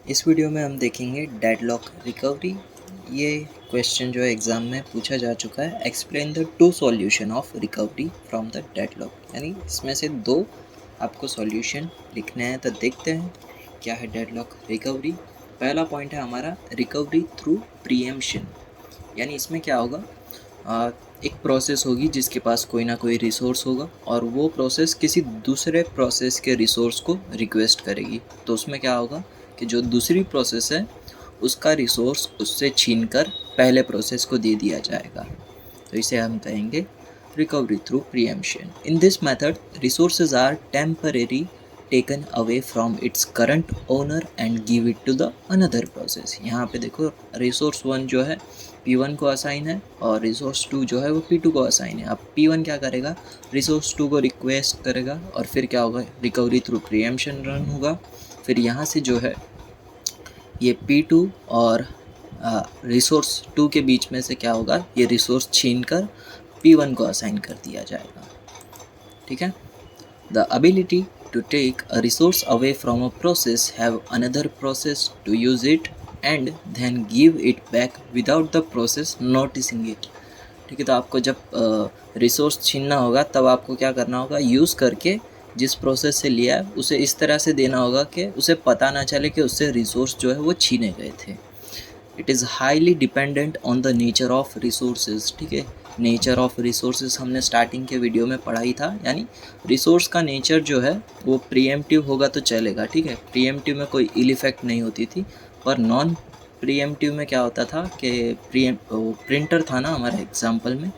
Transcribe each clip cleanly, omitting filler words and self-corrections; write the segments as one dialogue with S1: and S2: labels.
S1: इस वीडियो में हम देखेंगे डेडलॉक रिकवरी। ये क्वेश्चन जो है एग्ज़ाम में पूछा जा चुका है। Explain the two solution of recovery from the deadlock, यानी इसमें से दो आपको सॉल्यूशन लिखने हैं। तो देखते हैं क्या है डेडलॉक रिकवरी। पहला पॉइंट है हमारा रिकवरी थ्रू प्रीएम्पशन, यानी इसमें क्या होगा, एक प्रोसेस होगी जिसके पास कोई ना कोई रिसोर्स होगा और वो प्रोसेस किसी दूसरे प्रोसेस के रिसोर्स को रिक्वेस्ट करेगी। तो उसमें क्या होगा कि जो दूसरी प्रोसेस है उसका रिसोर्स उससे छीनकर पहले प्रोसेस को दे दिया जाएगा। तो इसे हम कहेंगे recovery through preemption. In this method resources are temporary taken away from its current owner and give it to the another process. यहाँ पे देखो रिसोर्स 1 जो है P1 को असाइन है और रिसोर्स 2 जो है वो P2 को असाइन है। अब P1 क्या करेगा, रिसोर्स 2 को रिक्वेस्ट करेगा और फिर क्या होगा, रिकवरी थ्रू प्रीएम्पशन रन होगा। फिर यहाँ से जो है ये P2 और रिसोर्स 2 के बीच में से क्या होगा, ये रिसोर्स छीन कर P1 को असाइन कर दिया जाएगा। ठीक है। The ability to take a resource away from a process have another process to use it and then give it back without the process noticing it। ठीक है, तो आपको जब रिसोर्स छीनना होगा तब आपको क्या करना होगा, यूज़ करके जिस प्रोसेस से लिया है उसे इस तरह से देना होगा कि उसे पता ना चले कि उससे रिसोर्स जो है वो छीने गए थे। It is highly dependent on the nature of resources. ठीक है, नेचर ऑफ रिसोर्सेज हमने स्टार्टिंग के वीडियो में पढ़ा ही था, यानी रिसोर्स का नेचर जो है वो प्रीएम्प्टिव होगा तो चलेगा। ठीक है, प्रीएम्प्टिव में कोई इल इफेक्ट नहीं होती थी, पर नॉन प्रीएम्प्टिव में क्या होता था कि प्रिंटर था ना हमारे एग्जाम्पल में,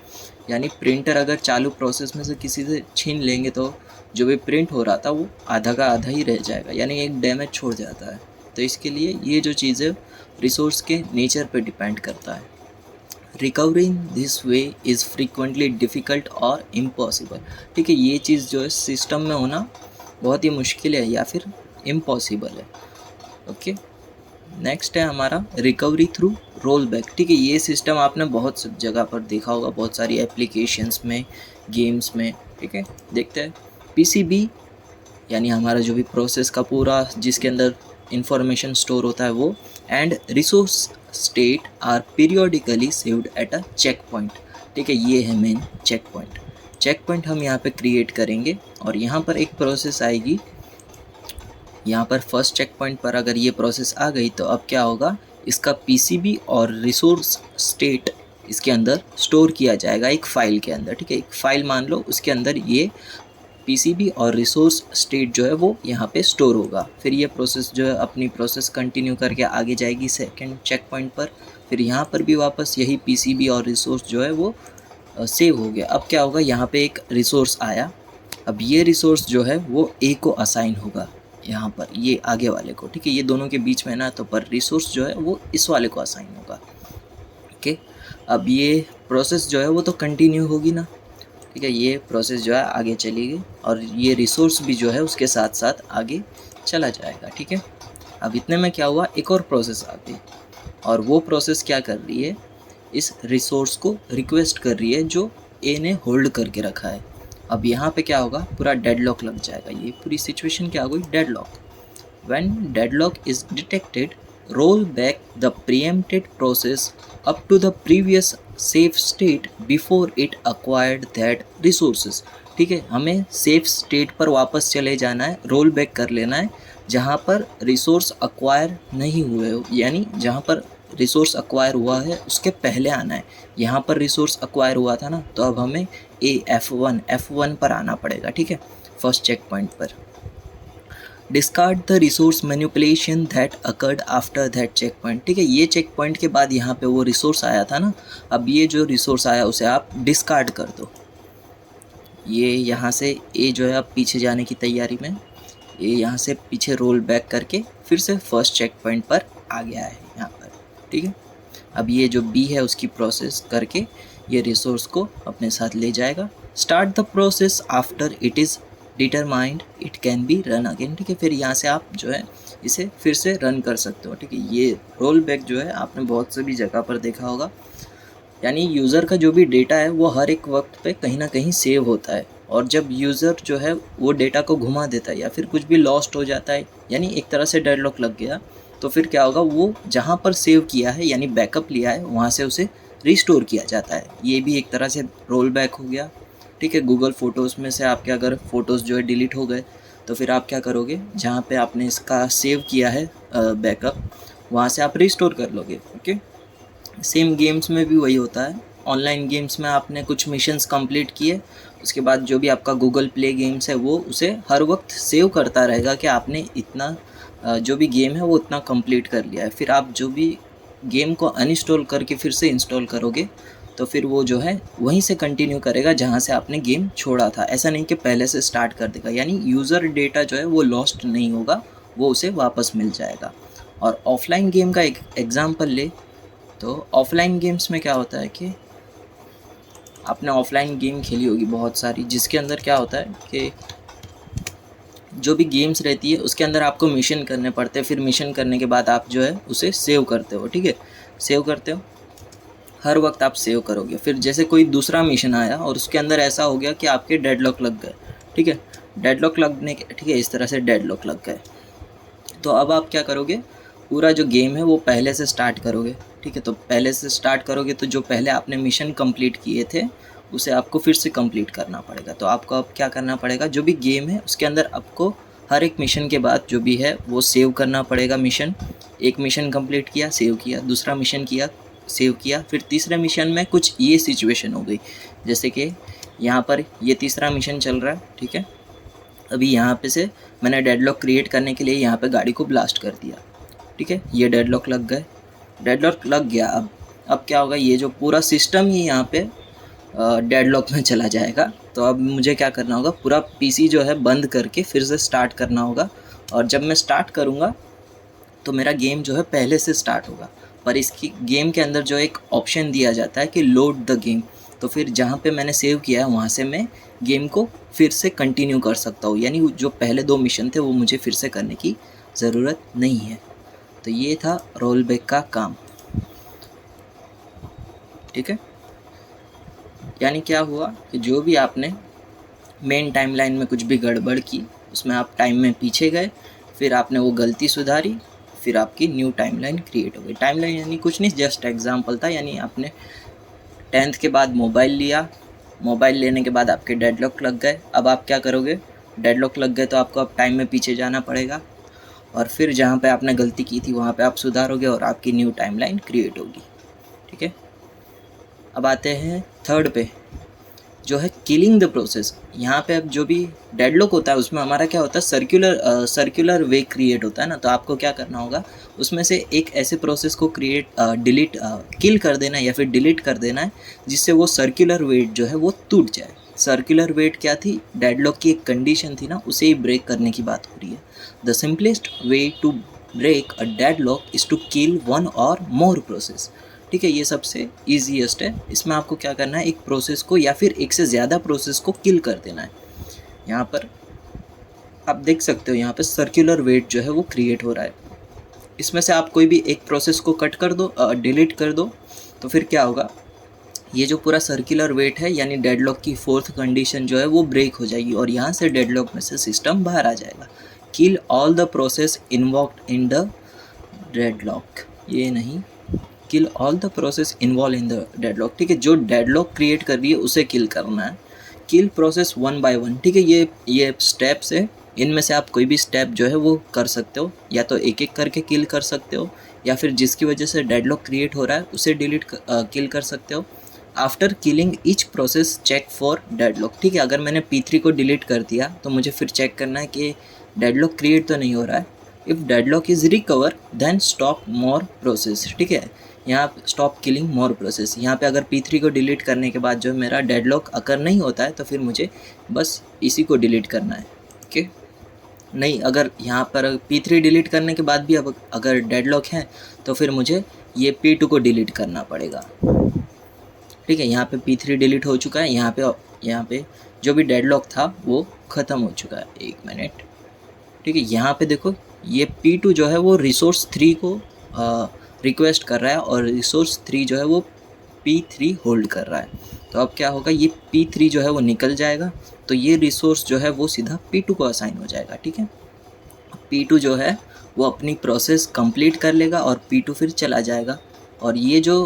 S1: यानी प्रिंटर अगर चालू प्रोसेस में से किसी से छीन लेंगे तो जो भी प्रिंट हो रहा था वो आधा का आधा ही रह जाएगा, यानी एक डैमेज छोड़ जाता है। तो इसके लिए ये जो चीज़ें रिसोर्स के नेचर पे डिपेंड करता है। Recovery in this way is frequently difficult और इम्पॉसिबल। ठीक है, ये चीज़ जो है सिस्टम में होना बहुत ही मुश्किल है या फिर इम्पॉसिबल है। ओके, नेक्स्ट है हमारा रिकवरी थ्रू रोल बैक। ठीक है, ये सिस्टम आपने बहुत जगह पर देखा होगा, बहुत सारी एप्लीकेशंस में, गेम्स में। ठीक है, देखते हैं पीसीबी, यानी हमारा जो भी प्रोसेस का पूरा जिसके अंदर इंफॉर्मेशन स्टोर होता है वो, and resource state are periodically saved at a checkpoint. ठीक है, ये है main checkpoint. Checkpoint हम यहाँ पे क्रिएट करेंगे और यहाँ पर एक प्रोसेस आएगी। यहाँ पर फर्स्ट चेक पॉइंट पर अगर ये प्रोसेस आ गई तो अब क्या होगा, इसका पीसीबी और रिसोर्स स्टेट इसके अंदर स्टोर किया जाएगा एक फ़ाइल के अंदर। ठीक है, एक फ़ाइल मान लो, उसके अंदर ये पीसीबी और रिसोर्स स्टेट जो है वो यहाँ पे स्टोर होगा। फिर ये प्रोसेस जो है अपनी प्रोसेस कंटिन्यू करके आगे जाएगी सेकंड चेक पॉइंट पर। फिर यहाँ पर भी वापस यही पीसीबी और रिसोर्स जो है वो सेव हो गया। अब क्या होगा, यहाँ पे एक रिसोर्स आया, अब ये रिसोर्स जो है वो ए को असाइन होगा यहाँ पर, ये आगे वाले को। ठीक है, ये दोनों के बीच में ना, तो पर रिसोर्स जो है वो इस वाले को असाइन होगा। ओके, अब ये प्रोसेस जो है वो तो कंटिन्यू होगी ना। ठीक है, ये प्रोसेस जो है आगे चलेगी और ये रिसोर्स भी जो है उसके साथ साथ आगे चला जाएगा। ठीक है, अब इतने में क्या हुआ, एक और प्रोसेस आ गई और वो प्रोसेस क्या कर रही है, इस रिसोर्स को रिक्वेस्ट कर रही है जो ए ने होल्ड करके रखा है। अब यहाँ पे क्या होगा, पूरा डेडलॉक लग जाएगा। ये पूरी सिचुएशन क्या हो गई, deadlock. When deadlock is detected, roll back the preempted process up to the previous safe state before it acquired that resources। ठीक है, हमें सेफ स्टेट पर वापस चले जाना है, रोल बैक कर लेना है जहाँ पर रिसोर्स अक्वायर नहीं हुए हो, यानी जहाँ पर रिसोर्स अक्वायर हुआ है उसके पहले आना है। यहाँ पर रिसोर्स अक्वायर हुआ था ना, तो अब हमें F1 पर आना पड़ेगा। ठीक है, फर्स्ट चेक पॉइंट पर। Discard the resource manipulation that occurred after that checkpoint. ठीक है, ये चेक पॉइंट के बाद यहाँ पे वो रिसोर्स आया था ना, अब ये जो रिसोर्स आया उसे आप डिस्कार्ड कर दो। ये यहाँ से ए जो है अब पीछे जाने की तैयारी में, ये यहाँ से पीछे रोल बैक करके फिर से फर्स्ट चेक पॉइंट पर आ गया है यहाँ पर। ठीक है, अब ये जो बी है उसकी प्रोसेस करके ये रिसोर्स को अपने साथ ले जाएगा। Start the process after it is determined it can be run again. ठीक है, फिर यहाँ से आप जो है इसे फिर से रन कर सकते हो। ठीक है, ये रोल बैक जो है आपने बहुत सभी जगह पर देखा होगा, यानी यूज़र का जो भी डेटा है वो हर एक वक्त पे कहीं ना कहीं सेव होता है, और जब यूज़र जो है वो डेटा को घुमा देता है या फिर कुछ भी लॉस्ट हो जाता है, यानी एक तरह से डेडलॉक लग गया, तो फिर क्या होगा, वो जहाँ पर सेव किया है यानी बैकअप लिया है वहाँ से उसे रिस्टोर किया जाता है। ये भी एक तरह से रोल बैक हो गया। ठीक है, गूगल फ़ोटोज़ में से आपके अगर फ़ोटोज़ जो है डिलीट हो गए तो फिर आप क्या करोगे, जहाँ पे आपने इसका सेव किया है बैकअप, वहाँ से आप रिस्टोर कर लोगे। ओके, सेम गेम्स में भी वही होता है। ऑनलाइन गेम्स में आपने कुछ मिशंस कंप्लीट किए, उसके बाद जो भी आपका गूगल प्ले गेम्स है वो उसे हर वक्त सेव करता रहेगा कि आपने इतना जो भी गेम है वो उतना कंप्लीट कर लिया है। फिर आप जो भी गेम को अनइंस्टॉल करके फिर से इंस्टॉल करोगे तो फिर वो जो है वहीं से कंटिन्यू करेगा जहाँ से आपने गेम छोड़ा था। ऐसा नहीं कि पहले से स्टार्ट कर देगा, यानी यूज़र डेटा जो है वो लॉस्ट नहीं होगा, वो उसे वापस मिल जाएगा। और ऑफलाइन गेम का एक एग्जांपल ले तो ऑफलाइन गेम्स में क्या होता है कि आपने ऑफलाइन गेम खेली होगी बहुत सारी, जिसके अंदर क्या होता है कि जो भी गेम्स रहती है उसके अंदर आपको मिशन करने पड़ते हैं। फिर मिशन करने के बाद आप जो है उसे सेव करते हो। ठीक है, सेव करते हो, हर वक्त आप सेव करोगे। फिर जैसे कोई दूसरा मिशन आया और उसके अंदर ऐसा हो गया कि आपके डेडलॉक लग गए। ठीक है, डेडलॉक लगने के, ठीक है, इस तरह से डेडलॉक लग गए तो अब आप क्या करोगे, पूरा जो गेम है वो पहले से स्टार्ट करोगे। ठीक है, तो पहले से स्टार्ट करोगे तो जो पहले आपने मिशन कंप्लीट किए थे उसे आपको फिर से कंप्लीट करना पड़ेगा। तो आपको अब क्या करना पड़ेगा, जो भी गेम है उसके अंदर आपको हर एक मिशन के बाद जो भी है वो सेव करना पड़ेगा मिशन। एक मिशन कंप्लीट किया, सेव किया, दूसरा मिशन किया, सेव किया, फिर तीसरे मिशन में कुछ ये सिचुएशन हो गई, जैसे कि यहाँ पर ये तीसरा मिशन चल रहा है। ठीक है, अभी यहाँ पे से मैंने डेडलॉक क्रिएट करने के लिए यहाँ पे गाड़ी को ब्लास्ट कर दिया। ठीक है, ये डेडलॉक लग गए, डेडलॉक लग गया। अब क्या होगा, ये जो पूरा सिस्टम ही यहाँ पे डेडलॉक में चला जाएगा। तो अब मुझे क्या करना होगा, पूरा पीसी जो है बंद करके फिर से स्टार्ट करना होगा। और जब मैं स्टार्ट करूँगा तो मेरा गेम जो है पहले से स्टार्ट होगा। पर इसकी गेम के अंदर जो एक ऑप्शन दिया जाता है कि लोड द गेम, तो फिर जहाँ पे मैंने सेव किया है वहाँ से मैं गेम को फिर से कंटिन्यू कर सकता हूँ, यानी जो पहले 2 मिशन थे वो मुझे फिर से करने की ज़रूरत नहीं है। तो ये था रोल बैक का काम। ठीक है, यानी क्या हुआ कि जो भी आपने मेन टाइमलाइन में कुछ भी गड़बड़ की, उसमें आप टाइम में पीछे गए, फिर आपने वो गलती सुधारी, फिर आपकी न्यू टाइमलाइन क्रिएट हो गई। टाइमलाइन यानी कुछ नहीं, जस्ट एग्जांपल था। यानी आपने 10th के बाद मोबाइल लिया, मोबाइल लेने के बाद आपके डेडलॉक लग गए। अब आप क्या करोगे, डेडलॉक लग गए तो आपको अब टाइम में पीछे जाना पड़ेगा और फिर जहाँ पे आपने गलती की थी वहाँ पे आप सुधारोगे और आपकी न्यू टाइमलाइन क्रिएट होगी। ठीक है, अब आते हैं थर्ड पे, जो है किलिंग द प्रोसेस। यहाँ पे अब जो भी डेडलॉक होता है उसमें हमारा क्या होता है, सर्कुलर वे क्रिएट होता है ना। तो आपको क्या करना होगा, उसमें से एक ऐसे प्रोसेस को किल कर देना है या फिर डिलीट कर देना है जिससे वो सर्कुलर वेट जो है वो टूट जाए। सर्कुलर वेट क्या थी, डेडलॉक की एक कंडीशन थी ना, उसे ही ब्रेक करने की बात हो रही है। The simplest way to break a deadlock is to kill one or more process. ठीक है, ये सबसे ईजीएस्ट है। इसमें आपको क्या करना है, एक प्रोसेस को या फिर एक से ज़्यादा प्रोसेस को किल कर देना है। यहाँ पर आप देख सकते हो, यहाँ पे सर्कुलर वेट जो है वो क्रिएट हो रहा है। इसमें से आप कोई भी एक प्रोसेस को कट कर दो, डिलीट कर दो, तो फिर क्या होगा, ये जो पूरा सर्कुलर वेट है यानी डेडलॉक की 4th कंडीशन जो है वो ब्रेक हो जाएगी और यहाँ से डेडलॉक में से सिस्टम बाहर आ जाएगा। Kill all the process involved in the deadlock, ये नहीं, kill all the process involve in the deadlock. ठीक है, जो डेडलॉक क्रिएट कर रही है उसे किल करना है। किल प्रोसेस 1 by 1। ठीक है, ये स्टेप्स है, इनमें से आप कोई भी स्टेप जो है वो कर सकते हो, या तो एक एक करके किल कर सकते हो या फिर जिसकी वजह से डेडलॉक क्रिएट हो रहा है उसे किल कर सकते हो। After killing each process check for deadlock. ठीक है, अगर मैंने P3 को डिलीट कर दिया तो मुझे फिर चेक करना है कि डेडलॉक क्रिएट तो नहीं हो रहा है। If deadlock is recover then stop more process. ठीक है, यहाँ स्टॉप किलिंग मोर प्रोसेस। यहाँ पे अगर P3 को डिलीट करने के बाद जो मेरा डेडलॉक अकर नहीं होता है तो फिर मुझे बस इसी को डिलीट करना है। ओके, नहीं, अगर यहाँ पर P3 डिलीट करने के बाद भी अब अगर डेडलॉक है तो फिर मुझे ये P2 को डिलीट करना पड़ेगा। ठीक है, यहाँ पे P3 डिलीट हो चुका है, यहाँ पे जो भी डेडलॉक था वो ख़त्म हो चुका है। 1 मिनट। ठीक है, यहाँ पे देखो ये P2 जो है वो रिसोर्स 3 को रिक्वेस्ट कर रहा है और रिसोर्स 3 जो है वो P3 होल्ड कर रहा है। तो अब क्या होगा, ये P3 जो है वो निकल जाएगा तो ये रिसोर्स जो है वो सीधा P2 को असाइन हो जाएगा। ठीक है, P2 जो है वो अपनी प्रोसेस कंप्लीट कर लेगा और P2 फिर चला जाएगा। और ये जो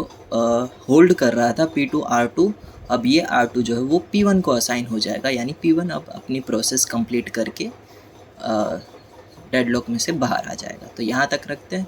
S1: होल्ड कर रहा था P2 R2, अब ये R2 जो है वो P1 को असाइन हो जाएगा, यानी P1 अब अपनी प्रोसेस कंप्लीट करके डेडलॉक में से बाहर आ जाएगा। तो यहाँ तक रखते हैं।